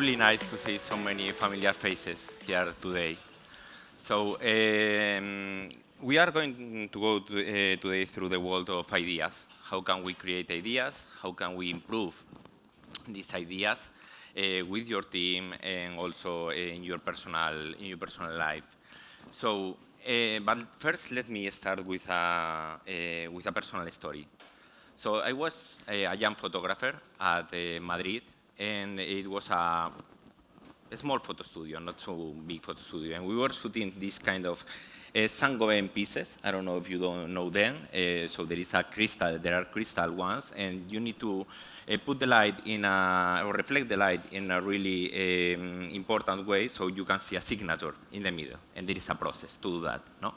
really nice to see so many familiar faces here today. So we are going to go today through the world of ideas. How can we create ideas? How can we improve these ideas with your team and also in your personal life? So, but first, let me start with a personal story. So I was a young photographer at Madrid, and it was a small photo studio, not so big photo studio, and we were shooting this kind of Saint-Gobain pieces. I don't know if you don't know them. So there are crystal ones, and you need to put the light or reflect the light in a really important way, so you can see a signature in the middle, and there is a process to do that, no?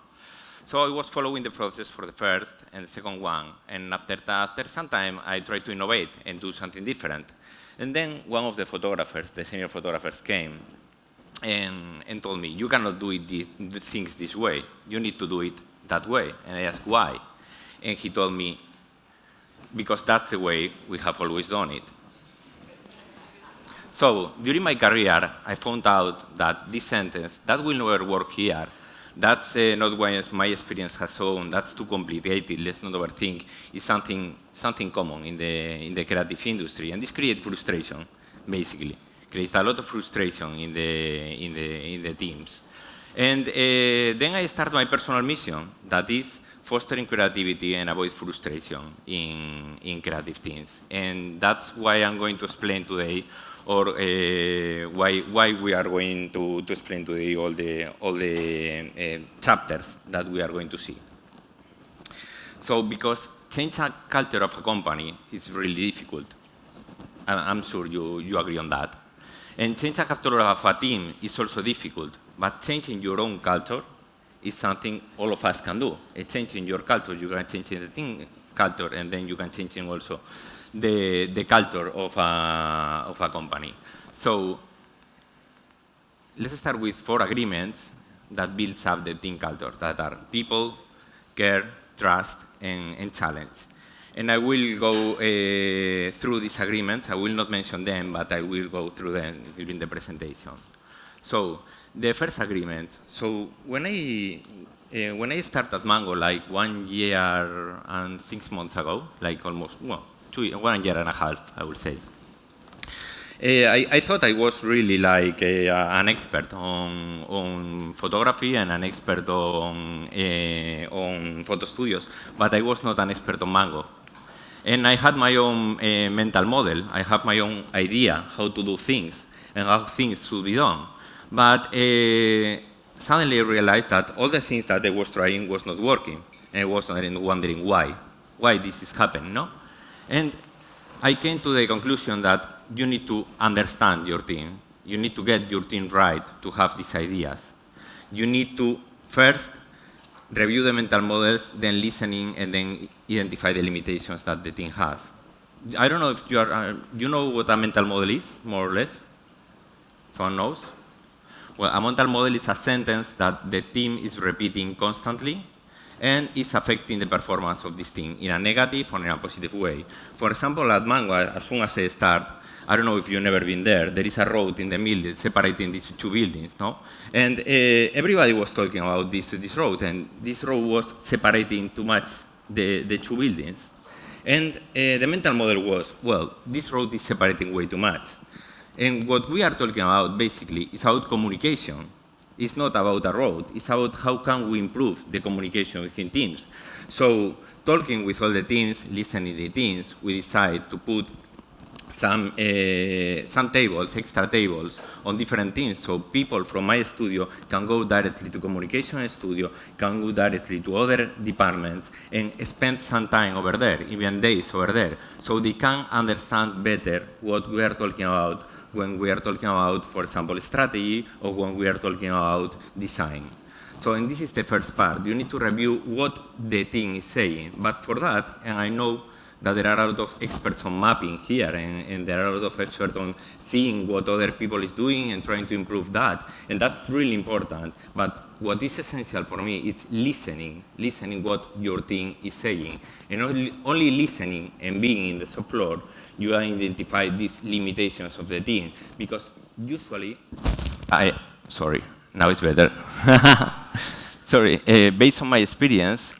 So I was following the process for the first and the second one, and after some time, I tried to innovate and do something different. And then one of the photographers, the senior photographers, came and told me, you cannot do the things this way. You need to do it that way. And I asked, why? And he told me, because that's the way we have always done it. So during my career, I found out that this sentence, that will never work here. That's not what my experience has shown. That's too complicated. Let's not overthink. It's something common in the creative industry, and this creates frustration. Basically, creates a lot of frustration in the teams. And then I start my personal mission, that is fostering creativity and avoid frustration in creative teams. And that's why I'm going to explain today, or why we are going to explain today all the chapters that we are going to see. So, because change a culture of a company is really difficult. I'm sure you agree on that. And change a culture of a team is also difficult, but changing your own culture is something all of us can do. Changing your culture, you can change the team culture, and then you can change also the culture of a company. So let's start with 4 agreements that builds up the team culture, that are people, care, trust, and challenge. And I will go through these agreements. I will not mention them, but I will go through them during the presentation. So the first agreement. So when I started Mango, like 1 year and 6 months ago, like almost 1 year and a half, I would say. I thought I was really like an expert on photography and an expert on photo studios, but I was not an expert on Mango. And I had my own mental model. I have my own idea how to do things and how things should be done. But suddenly I realized that all the things that I was trying was not working. And I was wondering why this is happening, no? And I came to the conclusion that you need to understand your team. You need to get your team right to have these ideas. You need to first review the mental models, then listening, and then identify the limitations that the team has. I don't know if you know what a mental model is, more or less? Someone knows? Well, a mental model is a sentence that the team is repeating constantly and is affecting the performance of this team in a negative or in a positive way. For example, at Mango, as soon as I start, I don't know if you've never been there, there is a road in the middle separating these 2 buildings, no? And everybody was talking about this road, and this road was separating too much the 2 buildings. And the mental model was, well, this road is separating way too much. And what we are talking about, basically, is about communication. It's not about a road. It's about how can we improve the communication within teams. So talking with all the teams, listening to the teams, we decide to put some tables, extra tables, on different teams, so people from my studio can go directly to communication studio, can go directly to other departments, and spend some time over there, even days over there, so they can understand better what we are talking about when we are talking about, for example, strategy, or when we are talking about design. So, and this is the first part. You need to review what the team is saying. But for that, and I know that there are a lot of experts on mapping here, and there are a lot of experts on seeing what other people is doing and trying to improve that. And that's really important. But what is essential for me is listening what your team is saying. And only listening and being in the shop floor, you identify these limitations of the team. Because usually, sorry, now it's better. Sorry, based on my experience,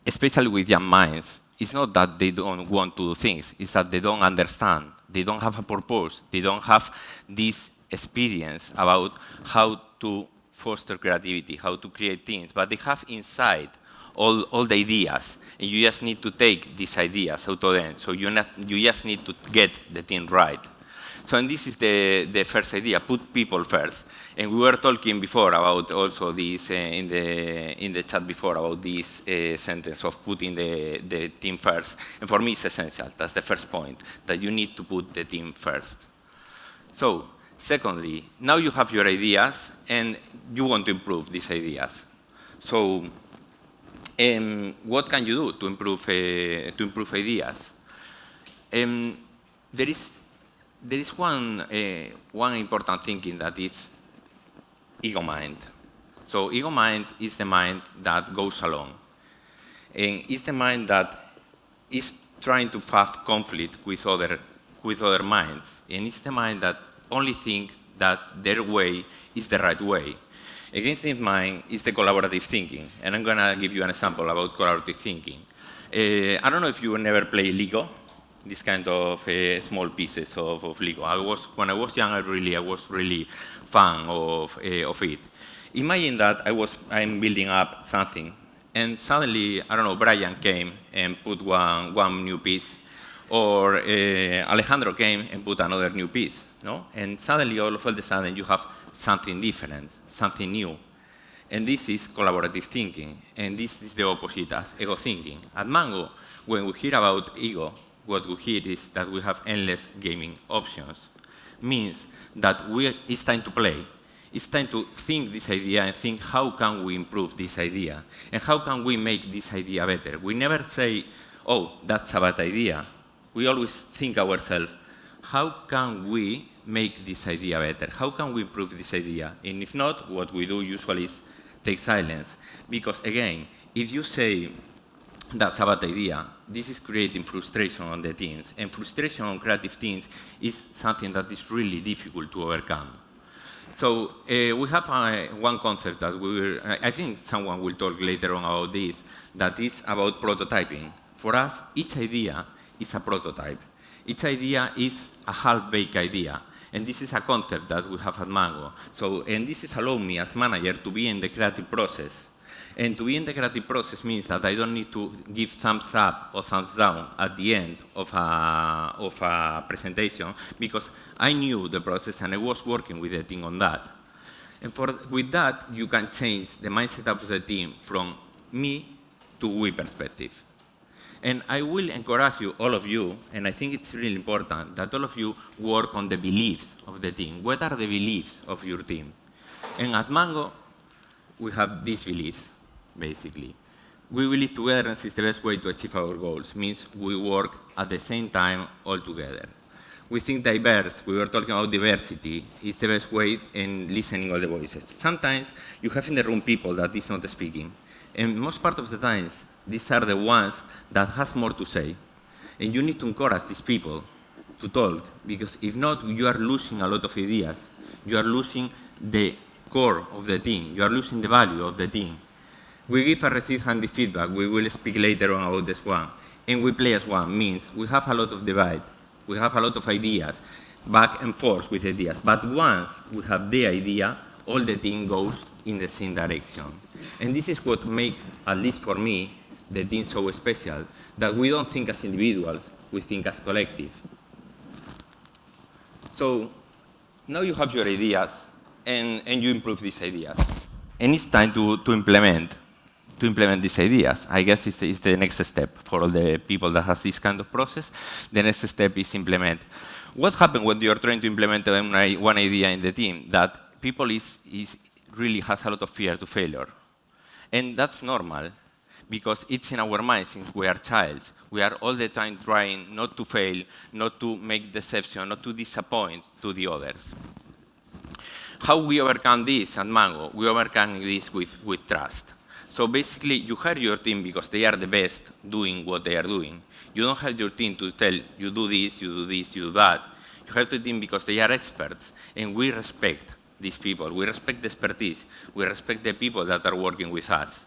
especially with young minds, it's not that they don't want to do things, it's that they don't understand. They don't have a purpose. They don't have this experience about how to foster creativity, how to create things, but they have inside all the ideas, and you just need to take these ideas out of them. So you just need to get the thing right. So and this is the first idea, put people first. And we were talking before about also this in the chat before about this sentence of putting the team first. And for me, it's essential. That's the first point, that you need to put the team first. So secondly, now you have your ideas, and you want to improve these ideas. So what can you do to improve ideas? There is one important thinking that is ego mind. So ego mind is the mind that goes along. And it's the mind that is trying to have conflict with other minds. And it's the mind that only think that their way is the right way. Against this mind is the collaborative thinking. And I'm going to give you an example about collaborative thinking. I don't know if you never play Lego, this kind of small pieces of Lego. When I was young, I was really fan of it. Imagine that I'm building up something, and suddenly, I don't know, Brian came and put one new piece, or Alejandro came and put another new piece, no? And suddenly, all of a sudden, you have something different, something new. And this is collaborative thinking, and this is the opposite as ego thinking. At Mango, when we hear about ego, what we hear is that we have endless gaming options. Means that it's time to play. It's time to think this idea and think how can we improve this idea? And how can we make this idea better? We never say, oh, that's a bad idea. We always think ourselves, how can we make this idea better? How can we improve this idea? And if not, what we do usually is take silence. Because again, if you say, that's a bad idea, this is creating frustration on the teams. And frustration on creative teams is something that is really difficult to overcome. So we have one concept that I think someone will talk later on about this, that is about prototyping. For us, each idea is a prototype. Each idea is a half-baked idea. And this is a concept that we have at Mango. And this is allowing me as manager to be in the creative process. And to be in the creative process means that I don't need to give thumbs up or thumbs down at the end of a presentation, because I knew the process and I was working with the team on that. And with that, you can change the mindset of the team from me to we perspective. And I will encourage you, all of you, and I think it's really important, that all of you work on the beliefs of the team. What are the beliefs of your team? And at Mango, we have these beliefs. Basically, we believe togetherness is the best way to achieve our goals. Means we work at the same time all together. We think diverse, we were talking about diversity, is the best way in listening all the voices. Sometimes you have in the room people that is not speaking. And most part of the times, these are the ones that has more to say. And you need to encourage these people to talk, because if not, you are losing a lot of ideas. You are losing the core of the team. You are losing the value of the team. We give a receive-handed feedback. We will speak later on about this one. And we play as one, means we have a lot of divide. We have a lot of ideas, back and forth with ideas. But once we have the idea, all the team goes in the same direction. And this is what makes, at least for me, the team so special, that we don't think as individuals, we think as collective. So now you have your ideas, and you improve these ideas. And it's time to implement these ideas. I guess it's the next step for all the people that has this kind of process. The next step is implement. What happens when you're trying to implement one idea in the team? That people really has a lot of fear to failure. And that's normal, because it's in our minds since we are childs. We are all the time trying not to fail, not to make deception, not to disappoint to the others. How we overcome this at Mango? We overcome this with trust. So basically, you hire your team because they are the best doing what they are doing. You don't hire your team to tell you do this, you do this, you do that. You hire the team because they are experts, and we respect these people. We respect the expertise. We respect the people that are working with us.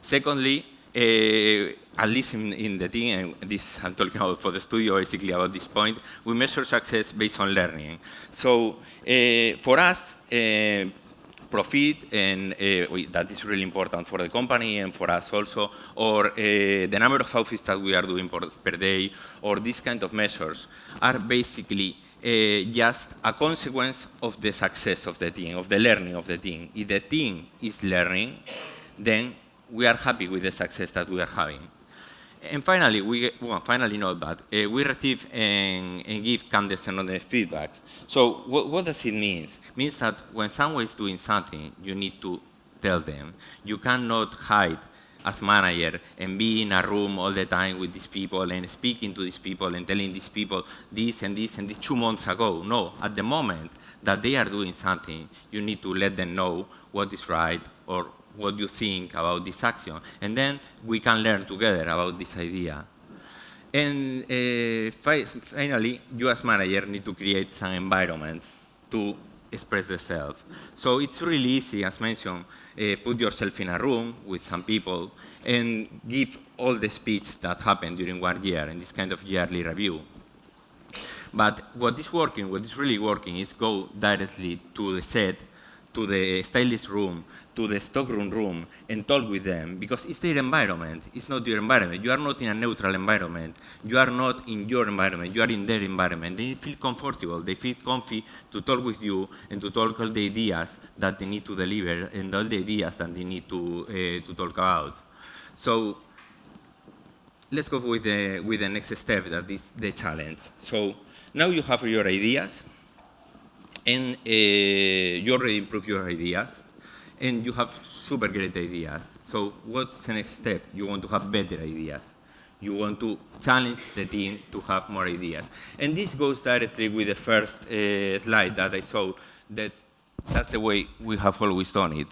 Secondly, at least in the team, and this I'm talking about Photostudio, basically about this point, we measure success based on learning. So for us, profit, and that is really important for the company and for us also, or the number of outfits that we are doing per day, or these kind of measures are basically just a consequence of the success of the team, of the learning of the team. If the team is learning, then we are happy with the success that we are having. And finally, we receive and give candidates and honest feedback. So what does it mean? It means that when someone is doing something, you need to tell them. You cannot hide as manager and be in a room all the time with these people and speaking to these people and telling these people this and this and this 2 months ago. No, at the moment that they are doing something, you need to let them know what is right or what you think about this action. And then we can learn together about this idea. And finally, you as manager need to create some environments to express yourself. So it's really easy, as mentioned, put yourself in a room with some people and give all the speech that happened during 1 year in this kind of yearly review. But what is working, what is really working, is go directly to the set, to the stylist room, to the stockroom room, and talk with them, because it's their environment. It's not your environment. You are not in a neutral environment. You are not in your environment. You are in their environment. They feel comfortable. They feel comfy to talk with you and to talk all the ideas that they need to deliver and all the ideas that they need to talk about. So let's go with the next step, that is the challenge. So now you have your ideas, and you already improved your ideas, and you have super great ideas. So what's the next step? You want to have better ideas. You want to challenge the team to have more ideas. And this goes directly with the first slide that I saw, that's the way we have always done it.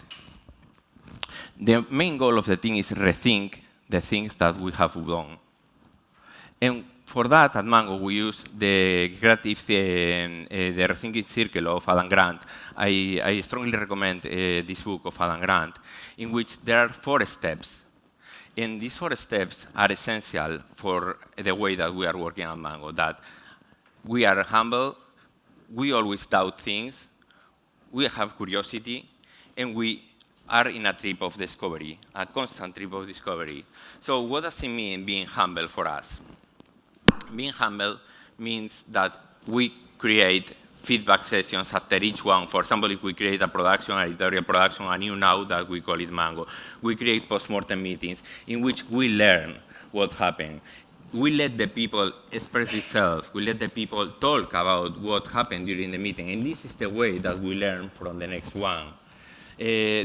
The main goal of the team is rethink the things that we have done. And for that, at Mango, we use the creative, the rethinking circle of Adam Grant. I strongly recommend this book of Adam Grant, in which there are 4 steps. And these 4 steps are essential for the way that we are working at Mango, that we are humble, we always doubt things, we have curiosity, and we are in a trip of discovery, a constant trip of discovery. So what does it mean being humble for us? Being humble means that we create feedback sessions after each one. For example, if we create a production, an editorial production, a new now that we call it Mango, we create post-mortem meetings in which we learn what happened. We let the people express themselves. We let the people talk about what happened during the meeting. And this is the way that we learn from the next one.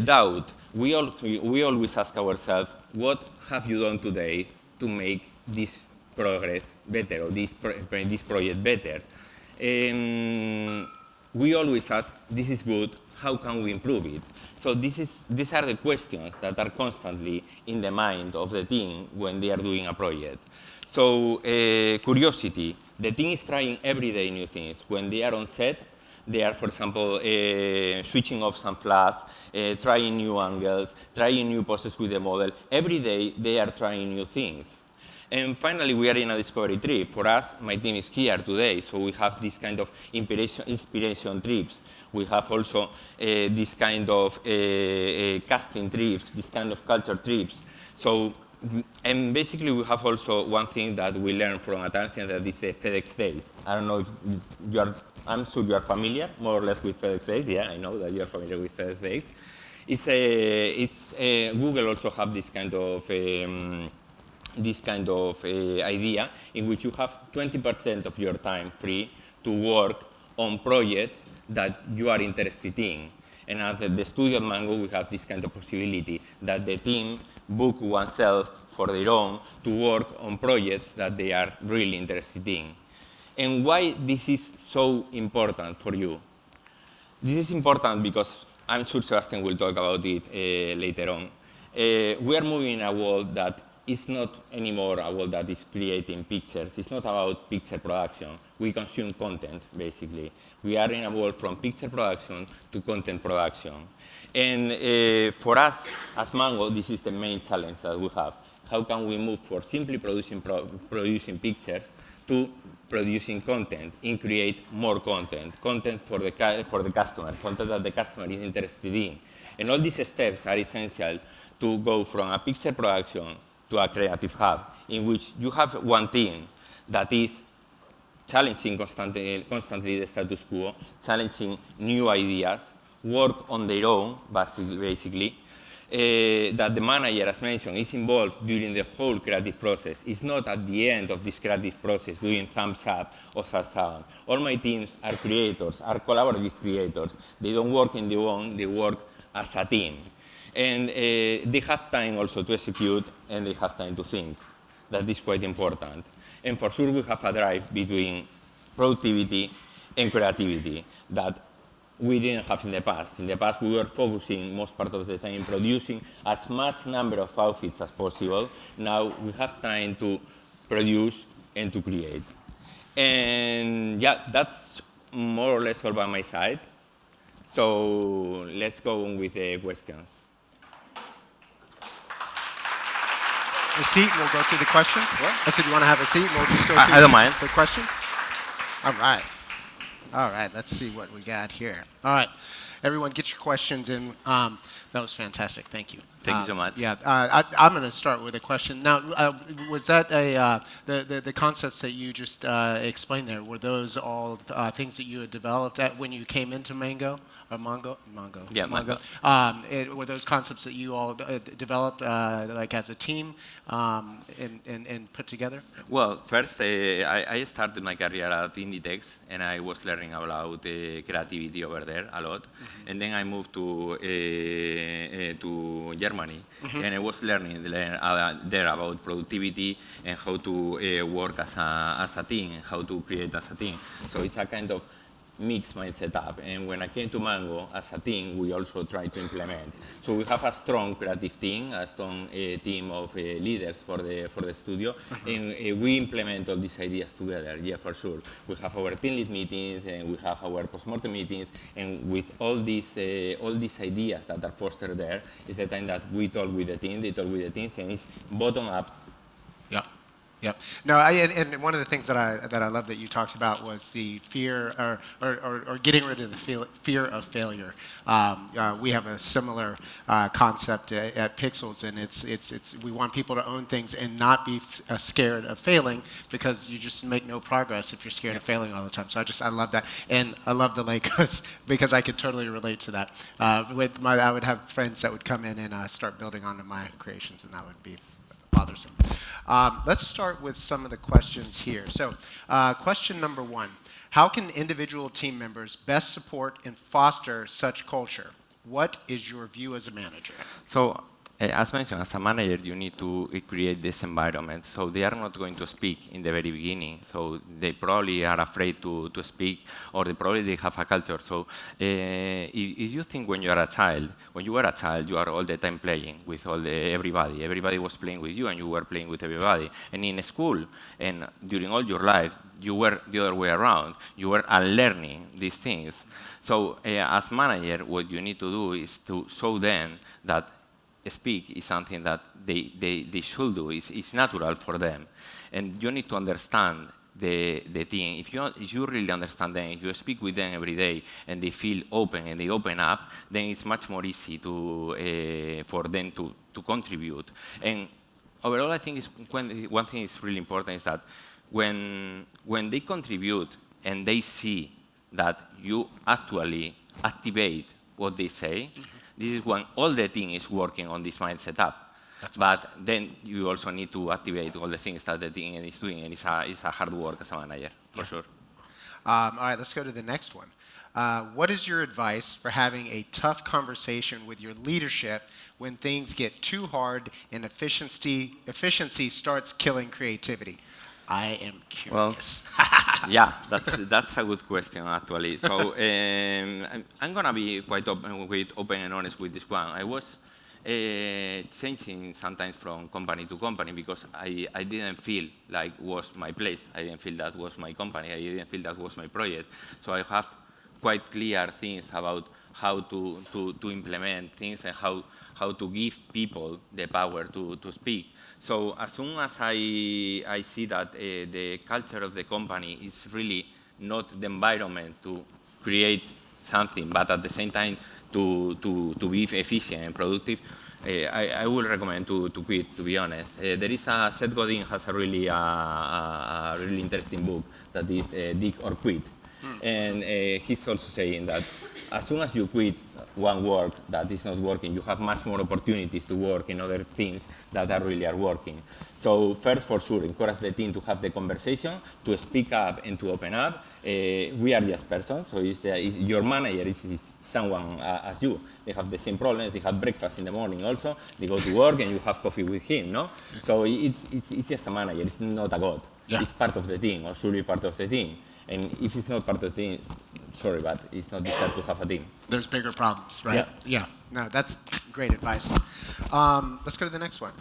Doubt. We always ask ourselves, what have you done today to make this progress better, or this project better? We always ask, this is good, how can we improve it? So these are the questions that are constantly in the mind of the team when they are doing a project. So curiosity, the team is trying every day new things. When they are on set, they are, for example, switching off some flash, trying new angles, trying new poses with the model. Every day they are trying new things. And finally, we are in a discovery trip. For us, my team is here today, so we have this kind of inspiration trips. We have also this kind of casting trips, this kind of culture trips. So, and basically, we have also one thing that we learned from Atlassian, that is the FedEx Days. I don't know if you are, I'm sure you are familiar, more or less, with FedEx Days. Yeah, I know that you are familiar with FedEx Days. Google also have this kind of idea in which you have 20% of your time free to work on projects that you are interested in. And at the studio at Mango, we have this kind of possibility that the team book oneself for their own to work on projects that they are really interested in. And why this is so important for you? This is important because I'm sure Sebastian will talk about it later on. We are moving in a world that it's not anymore a world that is creating pictures. It's not about picture production. We consume content, basically. We are in a world from picture production to content production. And for us, as Mango, this is the main challenge that we have. How can we move from simply producing pictures to producing content and create more content for the customer, content that the customer is interested in. And all these steps are essential to go from a picture production to a creative hub, in which you have one team that is challenging constantly the status quo, challenging new ideas, work on their own, basically, that the manager, as mentioned, is involved during the whole creative process. It's not at the end of this creative process doing thumbs up or thumbs down. All my teams are creators, are collaborative creators. They don't work in their own, they work as a team. And they have time also to execute, and they have time to think. That is quite important. And for sure, we have a drive between productivity and creativity that we didn't have in the past. In the past, we were focusing most part of the time producing as much number of outfits as possible. Now we have time to produce and to create. And yeah, that's more or less all by my side. So let's go on with the questions. A seat, and we'll go through the questions. What? I said, you want to have a seat, and we'll just go through I don't mind. the questions? All right. All right, let's see what we got here. All right, everyone get your questions in. That was fantastic, thank you. Thank you so much. Yeah, I'm going to start with a question. Now, was that the concepts that you just explained there, were those all things that you had developed when you came into Mango? Or Mongo? Yeah, Mango. Were those concepts that you all developed like as a team and put together? Well, first, I started my career at Inditex, and I was learning about creativity over there a lot. Mm-hmm. And then I moved to Germany, mm-hmm. and I was learning there about productivity and how to work as a team, and how to create as a team. So it's a kind of mixed mindset up, and when I came to Mango as a team, we also tried to implement. So we have a strong creative team, a strong team of leaders for the studio, uh-huh. and we implement all these ideas together. Yeah, for sure. We have our team lead meetings, and we have our post-mortem meetings, and with all these ideas that are fostered there, is the time that we talk with the team, they talk with the teams, and it's bottom up. Yeah. Yep. No, and one of the things that I love that you talked about was the fear or getting rid of the fear of failure. We have a similar concept at Pixels, and it's we want people to own things and not be scared of failing, because you just make no progress if you're scared of failing all the time. So I love that, and I love the Legos because I could totally relate to that. I would have friends that would come in and start building onto my creations, and that would be bothersome. Let's start with some of the questions here. So question number one, how can individual team members best support and foster such culture? What is your view as a manager? So as mentioned, as a manager, you need to create this environment. So they are not going to speak in the very beginning. So they probably are afraid to speak, or they have a culture. So if you think when you were a child, you are all the time playing with everybody. Everybody was playing with you, and you were playing with everybody. And in school, and during all your life, you were the other way around. You were unlearning these things. So as manager, what you need to do is to show them that speak is something that they should do. It's natural for them. And you need to understand the team. If you really understand them, if you speak with them every day and they feel open and they open up, then it's much more easy for them to contribute. And overall, I think one thing is really important is that when they contribute and they see that you actually activate what they say, this is when all the team is working on this mindset up. But then you also need to activate all the things that the team is doing, and it's a hard work as a manager, for sure. All right, let's go to the next one. What is your advice for having a tough conversation with your leadership when things get too hard and efficiency starts killing creativity? I am curious. Well, yeah, that's a good question, actually. So I'm going to be quite open and honest with this one. I was changing sometimes from company to company because I didn't feel like was my place. I didn't feel that was my company. I didn't feel that was my project. So I have quite clear things about how to implement things and how to give people the power to speak. So as soon as I see that the culture of the company is really not the environment to create something, but at the same time to be efficient and productive, I will recommend to quit, to be honest. There is Seth Godin has a really interesting book that is Dig or Quit. And he's also saying that as soon as you quit one work that is not working, you have much more opportunities to work in other things that really are working. So first, for sure, encourage the team to have the conversation, to speak up and to open up. We are just persons, so your manager is someone as you. They have the same problems, they have breakfast in the morning also, they go to work and you have coffee with him, no? So it's just a manager, it's not a god. Yeah. It's part of the team, or should be part of the team. And if it's not part of the team, sorry, but it's not deserved to have a team. There's bigger problems, right? Yeah. Yeah. No, that's great advice. Let's go to the next one.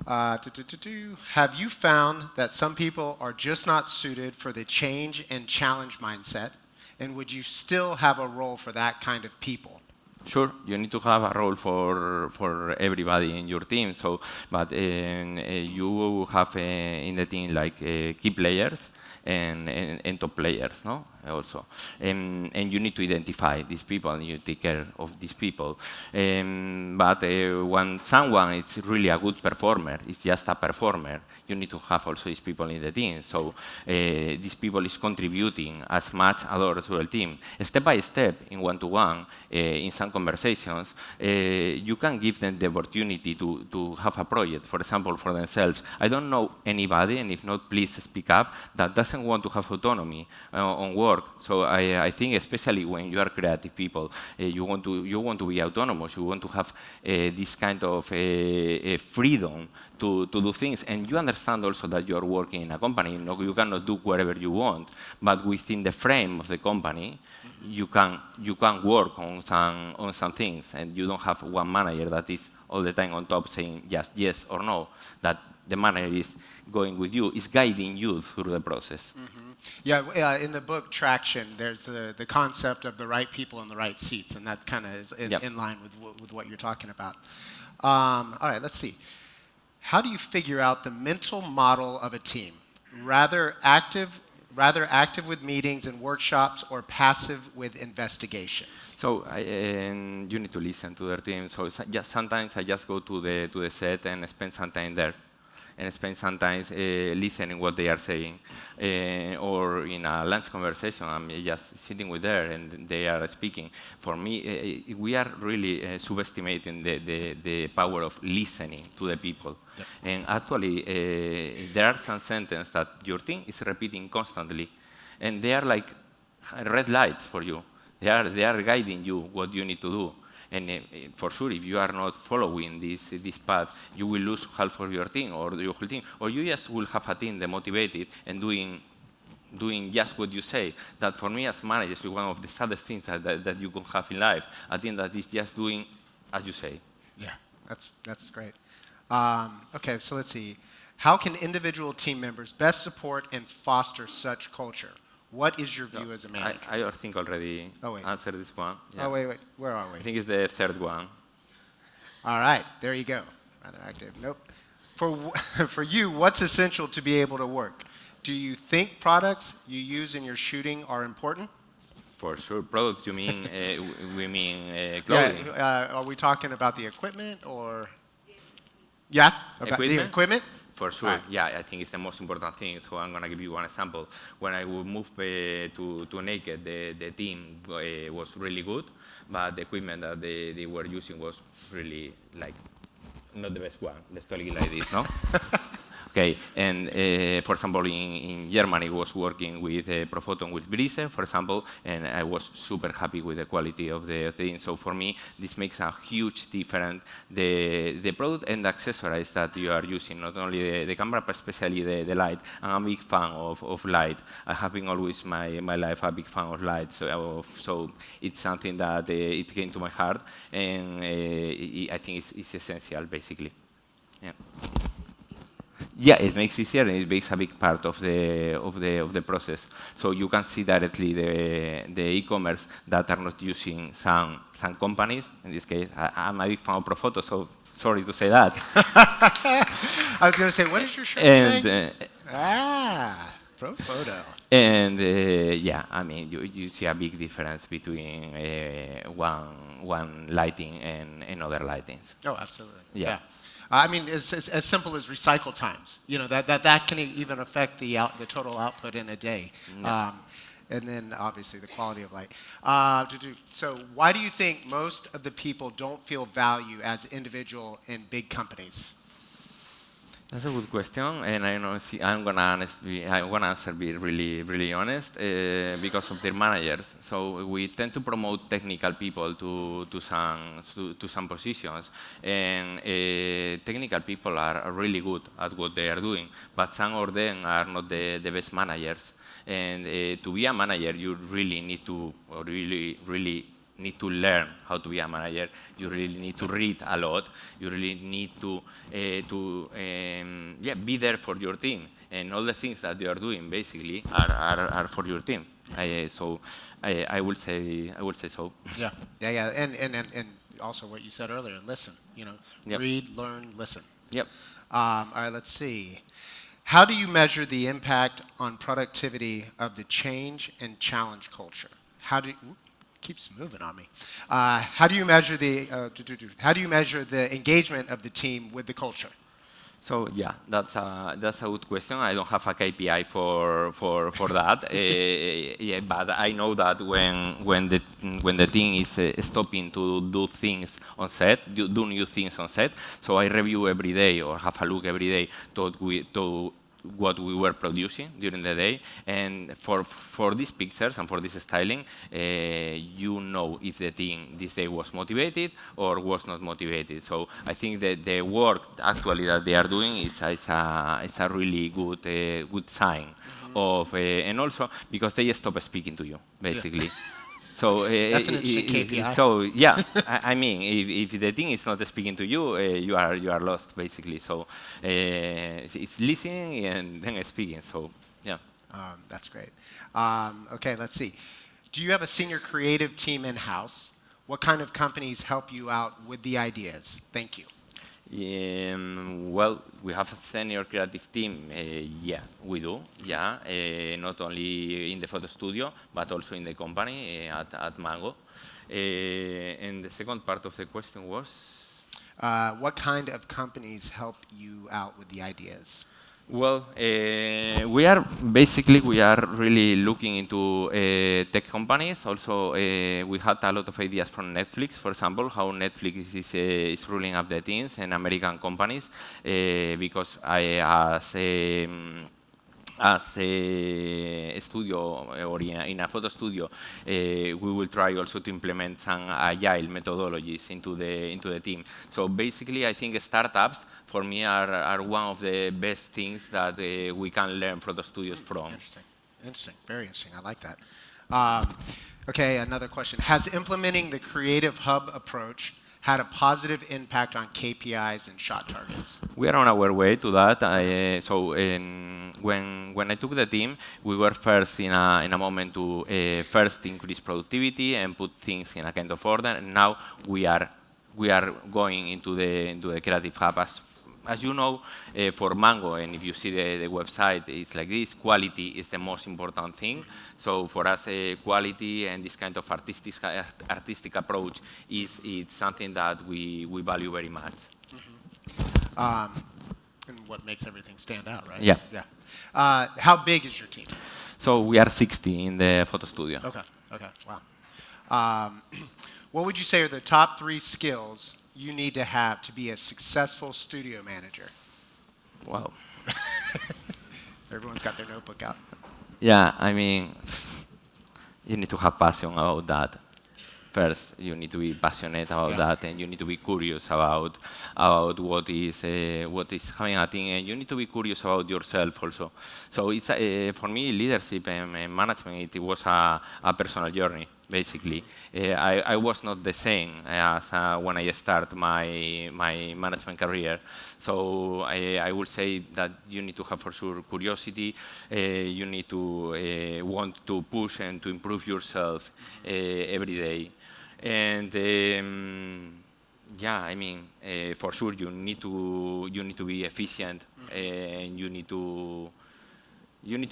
Have you found that some people are just not suited for the change and challenge mindset? And would you still have a role for that kind of people? Sure, you need to have a role for everybody in your team. So, but you have in the team like key players and top players, no? Also, and you need to identify these people and you take care of these people. But when someone is really a good performer, is just a performer, you need to have also these people in the team. So these people is contributing as much as others to the team. Step by step, in one-to-one, in some conversations, you can give them the opportunity to have a project, for example, for themselves. I don't know anybody, and if not, please speak up, that doesn't want to have autonomy on work. So I think, especially when you are creative people, you want to be autonomous. You want to have this kind of freedom to do things, and you understand also that you are working in a company. You cannot do whatever you want, but within the frame of the company, you can work on some things, and you don't have one manager that is all the time on top saying just yes or no. That the manager is going with you, is guiding you through the process. Mm-hmm. Yeah, in the book Traction, there's the concept of the right people in the right seats, and that kind of is in line with what you're talking about. All right, let's see. How do you figure out the mental model of a team? Rather active with meetings and workshops, or passive with investigations? So you need to listen to their team. So sometimes I just go to the set and spend some time there, and spend sometimes listening what they are saying, or in a lunch conversation, I'm just sitting with them and they are speaking. For me, we are really subestimating the power of listening to the people. Yep. And actually, there are some sentences that your team is repeating constantly, and they are like red lights for you. They are guiding you what you need to do. And for sure, if you are not following this path, you will lose half of your team or your whole team, or you just will have a team demotivated and doing just what you say. That for me as manager is one of the saddest things that you can have in life. A team that is just doing as you say. Yeah, that's great. Okay, so let's see. How can individual team members best support and foster such culture? What is your view as a manager? I think already answered this one. Yeah. Oh, wait. Where are we? I think it's the third one. All right. There you go. Rather active. Nope. For you, what's essential to be able to work? Do you think products you use in your shooting are important? For sure. Products, you mean, we mean clothing? Yeah, are we talking about the equipment or? Yeah, about the equipment? For sure, right. Yeah, I think it's the most important thing. So I'm going to give you one example. When I moved to Naked, the team was really good, but the equipment that they were using was really like not the best one. Let's call it like this, no? Okay, and for example, in Germany, I was working with Profoton with Brise, for example, and I was super happy with the quality of the thing. So for me, this makes a huge difference. The product and the accessories that you are using, not only the camera, but especially the light. I'm a big fan of light. I have been always my life a big fan of light. So it's something that it came to my heart, and I think it's essential, basically. Yeah. Yeah, it makes it easier and it makes a big part of the process. So you can see directly the e-commerce that are not using some companies. In this case, I'm a big fan of Profoto, so sorry to say that. I was going to say, what is your shirt saying? Profoto. And yeah, I mean, you see a big difference between one lighting and other lightings. Oh, absolutely. Yeah. I mean, it's as simple as recycle times. You know, that can even affect the total output in a day. Yeah. And then obviously the quality of light. So why do you think most of the people don't feel value as individual in big companies? That's a good question, and I'm gonna answer be really honest because of their managers. So we tend to promote technical people to some positions, and technical people are really good at what they are doing, but some of them are not the best managers. And to be a manager, you really need to really need to learn how to be a manager. You really need to read a lot. You really need to be there for your team. And all the things that you are doing basically are for your team. So I will say so. Yeah. And also what you said earlier, listen. You know, Yep. Read, learn, listen. Yep. All right, let's see. How do you measure the impact on productivity of the change and challenge culture? Keeps moving on me. How do you measure the engagement of the team with the culture? So yeah, that's a good question. I don't have a KPI for that. Yeah, but I know that when the team is stopping to do things on set, do new things on set. So I review every day or have a look every day to what we were producing during the day, and for these pictures and for this styling, you know if the team this day was motivated or was not motivated. So I think that the work actually that they are doing is a really good sign of, and also because they stop speaking to you basically. So That's an interesting KPI. So yeah, I mean, if the thing is not speaking to you, you are lost basically. So it's listening and then speaking. So yeah. That's great. Okay, let's see. Do you have a senior creative team in-house? What kind of companies help you out with the ideas? Thank you. Well, we have a senior creative team. Yeah, we do. Yeah, not only in the photo studio, but also in the company at Mango. And the second part of the question was? What kind of companies help you out with the ideas? Well, we are really looking into tech companies. Also, we had a lot of ideas from Netflix, for example, how Netflix is ruling up the things and American companies, because as a studio or in a photo studio, we will try also to implement some agile methodologies into the team. So basically, I think startups for me are one of the best things that we can learn from the studios from. Interesting. Very interesting. I like that. Okay, another question. Has implementing the Creative Hub approach had a positive impact on KPIs and shot targets? We are on our way to that. When I took the team, we were first in a moment to first increase productivity and put things in a kind of order. And now we are going into the Creative Hub. As you know, for Mango, and if you see the website, it's like this, quality is the most important thing. So for us, quality and this kind of artistic approach is something that we value very much. And what makes everything stand out, right? Yeah. Yeah. How big is your team? So we are 60 in the photo studio. Okay. Wow. What would you say are the top 3 skills you need to have to be a successful studio manager? Wow. Everyone's got their notebook out. Yeah, I mean, you need to have passion about that. First, you need to be passionate about that, and you need to be curious about what is having a thing, and you need to be curious about yourself also. So it's for me, leadership and management. It was a personal journey. Basically, I was not the same as when I started my management career. So I would say that you need to have for sure curiosity. You need to want to push and to improve yourself every day. And yeah, I mean, for sure you need to be efficient, and you need to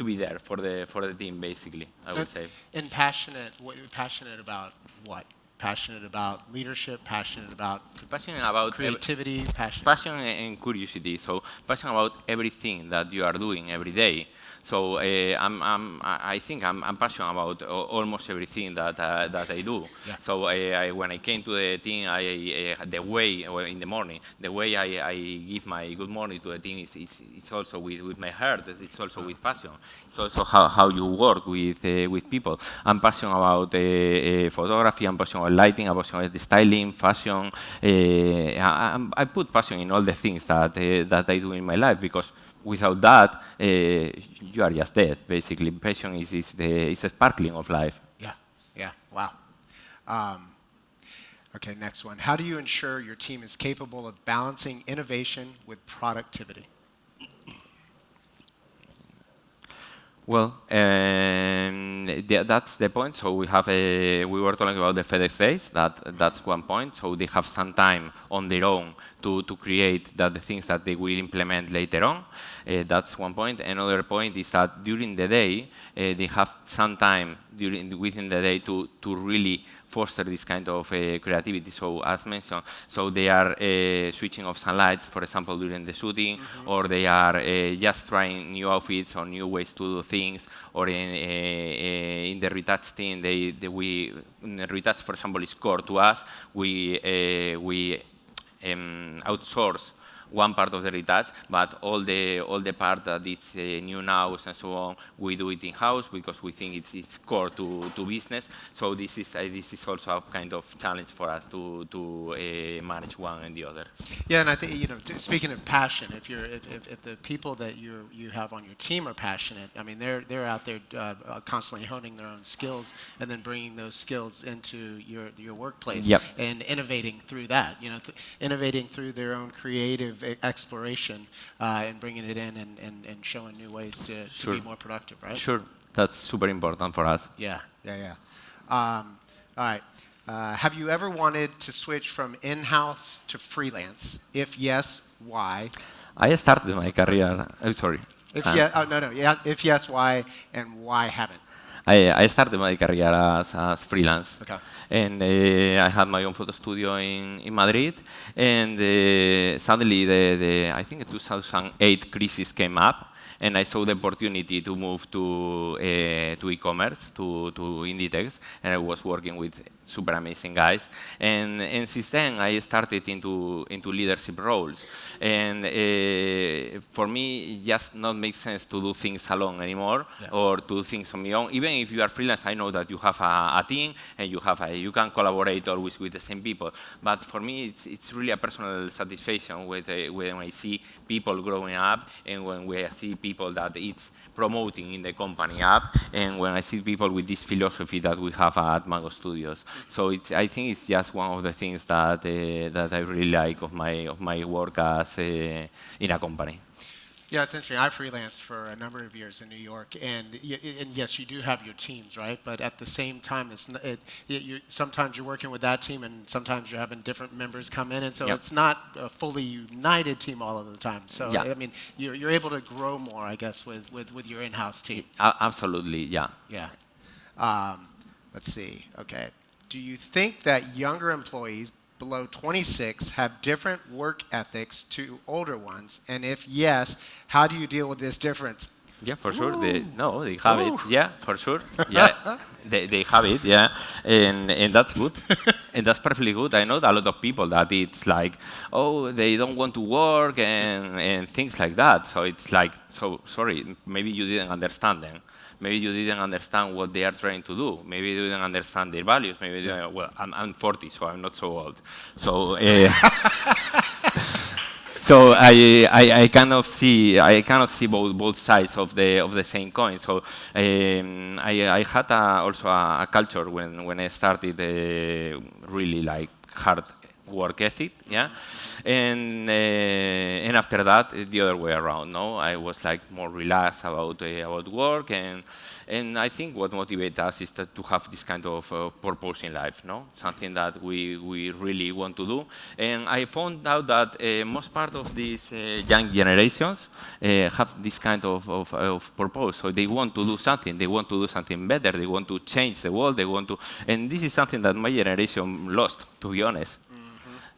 be there for the team, basically. I would say. And passionate. Passionate about what? Passionate about leadership. Passionate about Passionate about creativity. passion and curiosity. So passionate about everything that you are doing every day. So I think I'm passionate about almost everything that I do. Yeah. So when I came to the team, the way in the morning, the way I give my good morning to the team is also with my heart. It's also with passion. It's also how you work with people. I'm passionate about photography. I'm passionate about lighting. I'm passionate about the styling, fashion. I put passion in all the things that I do in my life, because without that, you are just dead. Basically, passion is the sparkling of life. Yeah. Yeah. Wow. Okay. Next one. How do you ensure your team is capable of balancing innovation with productivity? Well, that's the point. So we were talking about the FedEx days. That's one point. So they have some time on their own to create the things that they will implement later on. That's one point. Another point is that during the day, they have some time within the day to really foster this kind of creativity. So as mentioned, so they are switching off some lights, for example, during the shooting, or they are just trying new outfits or new ways to do things, or in the retouch team, retouch, for example, is core to us. We outsource one part of the retouch, but all the part that it's new now and so on, we do it in house because we think it's core to business. So this is also a kind of challenge for us to manage one and the other. Yeah, and I think speaking of passion, if the people that you have on your team are passionate, I mean they're out there constantly honing their own skills and then bringing those skills into your workplace. Yep. And innovating through that. Innovating through their own creative exploration and bringing it in and showing new ways to be more productive, right? Sure, that's super important for us. Yeah. All right. Have you ever wanted to switch from in-house to freelance? If yes, why? I started my career. Sorry. If yes, why? And why haven't? I started my career as freelance. Okay. And I had my own photo studio in Madrid, and suddenly the I think 2008 crisis came up, and I saw the opportunity to move to e-commerce, to Inditex, and I was working with super amazing guys. And since then, I started into leadership roles. And for me, it just not makes sense to do things alone anymore, or to do things on my own. Even if you are freelance, I know that you have a team, and you can collaborate always with the same people. But for me, it's really a personal satisfaction when I see people growing up, and when we see people that it's promoting in the company up, and when I see people with this philosophy that we have at Mango Studios. So I think it's just one of the things that I really like of my work as in a company. Yeah, it's interesting. I freelanced for a number of years in New York, and yes, you do have your teams, right? But at the same time, sometimes you're working with that team, and sometimes you're having different members come in, and so it's not a fully united team all of the time. So I mean, you're able to grow more, I guess, with your in-house team. Absolutely, yeah. Yeah. Let's see. Okay. Do you think that younger employees below 26 have different work ethics to older ones? And if yes, how do you deal with this difference? Yeah, for sure. They have it. Yeah, for sure. Yeah, they have it. Yeah, and that's good. that's perfectly good. I know a lot of people that it's like, oh, they don't want to work and things like that. So it's like, so sorry, maybe you didn't understand them. Maybe you didn't understand what they are trying to do. Maybe you didn't understand their values. Maybe, well, I'm 40, so I'm not so old. So, so I kind of see both sides of the same coin. So I had also a culture when I started really like hard work ethic, yeah. And after that, the other way around. No, I was like more relaxed about work, and I think what motivates us is to have this kind of purpose in life, no? Something that we really want to do. And I found out that most part of these young generations have this kind of purpose. So they want to do something. They want to do something better. They want to change the world. They want to, and this is something that my generation lost, to be honest.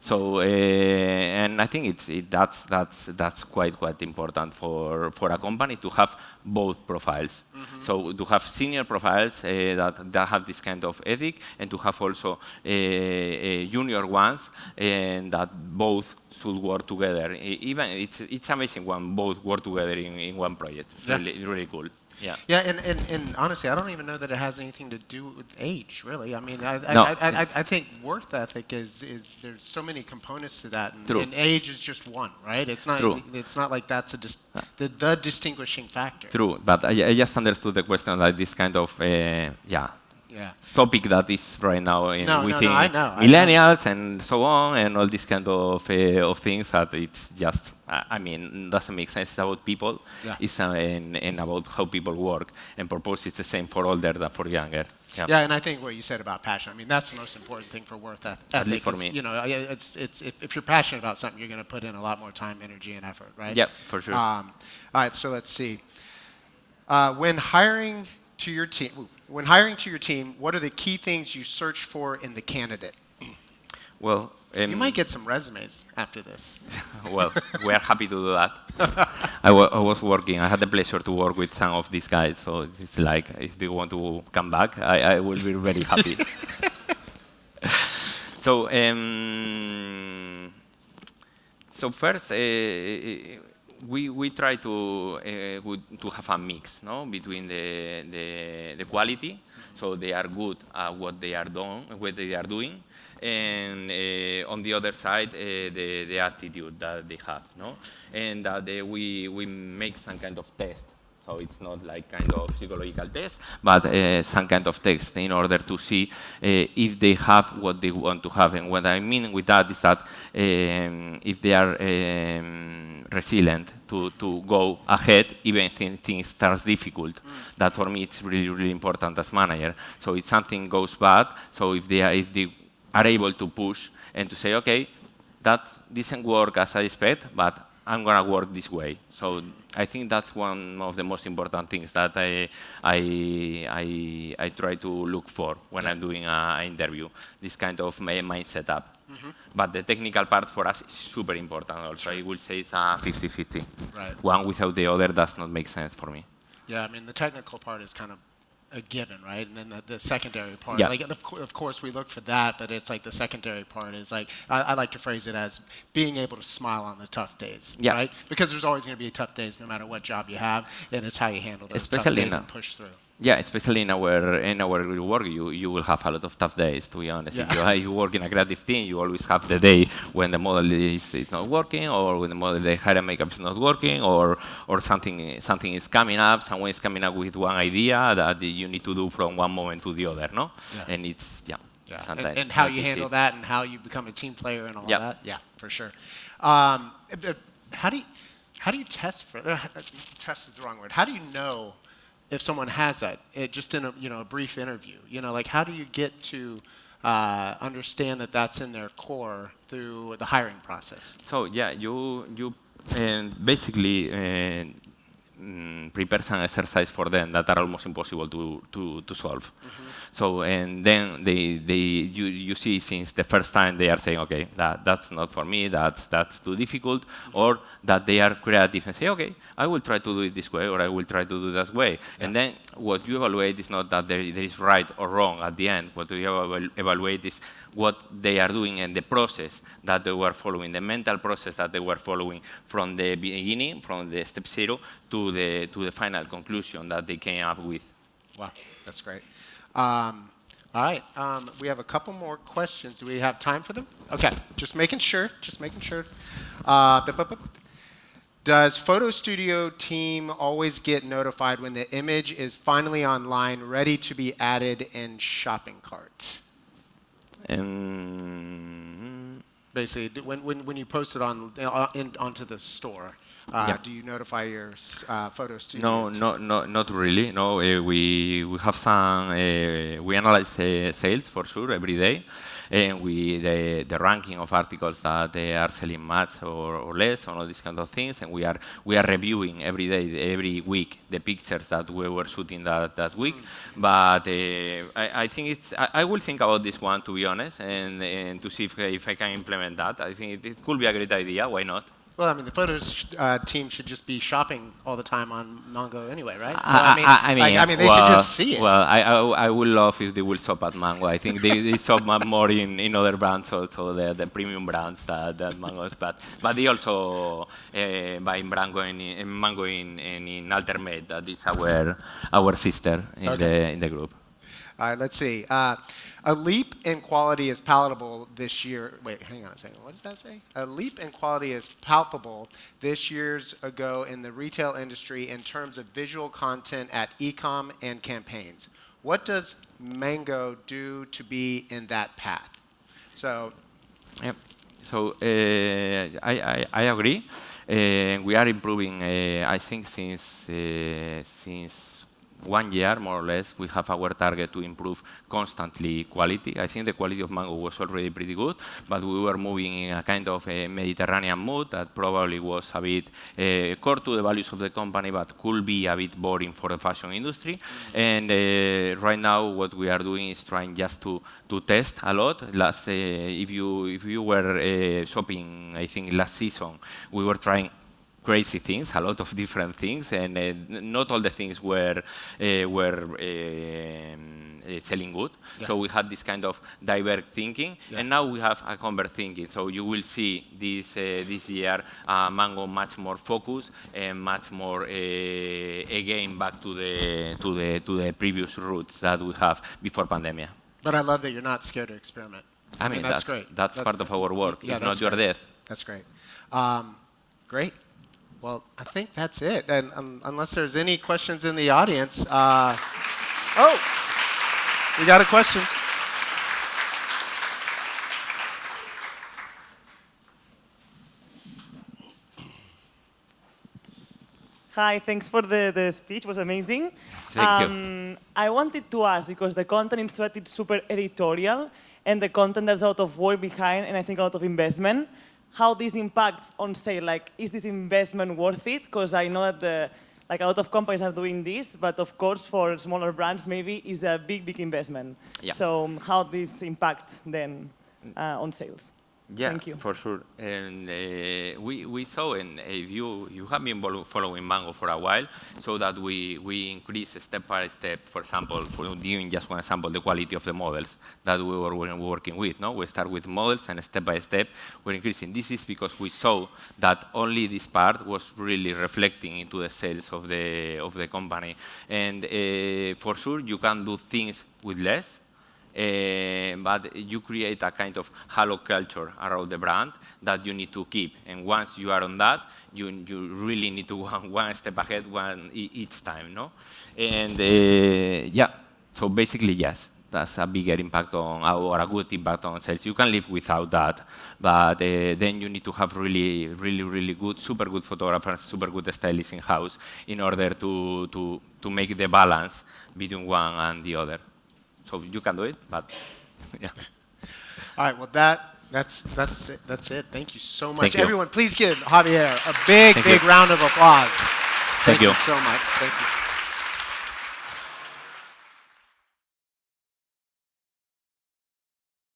So, and I think that's quite important for a company to have both profiles. So to have senior profiles that have this kind of ethic, and to have also junior ones, and that both should work together. Even it's amazing when both work together in one project. Yeah. Really cool. Yeah. Yeah, and honestly, I don't even know that it has anything to do with age, really. I mean, No, I think work ethic is there's so many components to that, and age is just one, right? It's not True. it's not like that's the distinguishing factor. True, but I just understood the question like this kind of Yeah. topic that is right now within I know. millennials and so on, and all this kind of things that it's just, I mean, doesn't make sense. It's about people. Yeah. It's and about how people work, and purpose is the same for older than for younger. Yeah. Yeah, and I think what you said about passion, I mean, that's the most important thing for work ethic. At least for is, me. You know, it's if you're passionate about something, you're going to put in a lot more time, energy, and effort, right? Yeah, for sure. All right, so let's see. When hiring to your team, what are the key things you search for in the candidate? Well, You might get some resumes after this. well, we are happy to do that. I was working. I had the pleasure to work with some of these guys, so it's like if they want to come back, I will be very happy. So, so first, we try to have a mix, no, between the quality, so they are good at what they are doing, and on the other side, the attitude that they have, no, and that we make some kind of test. So it's not like kind of psychological test, but some kind of test in order to see if they have what they want to have. And what I mean with that is that if they are resilient to go ahead, even if things start difficult. That for me it's really important as manager. So if something goes bad, so if they are able to push and to say, okay, that didn't work as I expect, but I'm gonna work this way. So I think that's one of the most important things that I try to look for when I'm doing an interview. This kind of mindset up. But the technical part for us is super important also. I will say it's a 50-50. Right. One without the other does not make sense for me. Yeah, I mean, the technical part is kind of a given, right? And then the secondary part, Yeah. like of course we look for that, but it's like the secondary part is like, I like to phrase it as being able to smile on the tough days, Yeah. right? Because there's always going to be tough days no matter what job you have, and it's how you handle those tough Especially days now. and push through. Yeah, especially in our work, you will have a lot of tough days, to be honest. Yeah. If you work in a creative team, you always have the day when the model is not working, or when the hair and makeup is not working, or something is coming up, someone is coming up with one idea that you need to do from one moment to the other, no? Yeah. And it's, Yeah. sometimes And how not you easy. handle that and how you become a team player and all Yeah. that. Yeah, for sure. How do you test for test is the wrong word. How do you know if someone has that? Just in a brief interview, like how do you get to understand that that's in their core through the hiring process? So yeah, you basically prepare some exercise for them that are almost impossible to solve. So and then you see since the first time they are saying, okay, that's not for me, that's too difficult, or that they are creative and say, okay, I will try to do it this way, or I will try to do that way. Yeah. And then what you evaluate is not that there is right or wrong at the end. What you evaluate is what they are doing and the process that they were following, the mental process that they were following from the beginning, from the step 0 to the final conclusion that they came up with. Wow, that's great. All right, we have a couple more questions. Do we have time for them? Okay, just making sure, just making sure. Does Photostudio team always get notified when the image is finally online, ready to be added in shopping cart? Basically, when you post it onto the store, do you notify your Photostudio? No, not really. No, we have some. We analyze sales for sure every day, and the ranking of articles that they are selling much or less, and all these kind of things, and we are reviewing every day, every week, the pictures that we were shooting that week. But I think it's. I will think about this one, to be honest, and to see if I can implement that. I think it could be a great idea. Why not? Well, I mean, the photos team should just be shopping all the time on Mango anyway, right? So, I mean, they should just see it. Well, I would love if they will shop at Mango. I think they shop more in other brands, also the premium brands that Mango is, but they also buy Mango in Altermate. That is our sister in the group. All right, let's see. A leap in quality is palatable this year. Wait, hang on a second. What does that say? A leap in quality is palpable this years ago in the retail industry in terms of visual content at e-com and campaigns. What does Mango do to be in that path? So, yep. So I agree. We are improving. I think since 1 year, more or less, we have our target to improve constantly quality. I think the quality of Mango was already pretty good, but we were moving in a kind of a Mediterranean mood that probably was a bit core to the values of the company, but could be a bit boring for the fashion industry. And right now, what we are doing is trying just to test a lot. If you were shopping, I think last season, we were trying crazy things, a lot of different things, and not all the things were selling good. Yeah. So we had this kind of diverse thinking, and now we have a convert thinking. So you will see this year Mango much more focused and much more again back to the previous roots that we have before pandemic. But I love that you're not scared to experiment. I mean that's great. That's part of our work. Yeah, if not, you're dead. That's great. Great. Well, I think that's it. And unless there's any questions in the audience, oh, we got a question. Hi, thanks for the speech. It was amazing. Thank you. I wanted to ask, because the content in Sweat is super editorial, and the content, there's a lot of work behind, and I think a lot of investment. How this impacts on sale, like, is this investment worth it? Because I know that a lot of companies are doing this, but of course for smaller brands maybe is a big investment. Yeah. So how this impact then on sales? Yeah, thank you. For sure. And we saw, and if you have been following Mango for a while, so that we increase step by step, for example, for giving just one example, the quality of the models that we were working with. No? We start with models, and step by step, we're increasing. This is because we saw that only this part was really reflecting into the sales of the company. And for sure, you can do things with less, but you create a kind of halo culture around the brand that you need to keep. And once you are on that, you really need to go one step ahead each time, no? And yeah, so basically, yes, that's a bigger impact on, or a good impact on sales. You can live without that, but then you need to have really good, super good photographers, super good stylists in-house in order to make the balance between one and the other. So you can do it, but yeah. All right, well that's it. Thank you so much. Thank you. Everyone, please give Javier a big round of applause. Thank you so much. Thank you.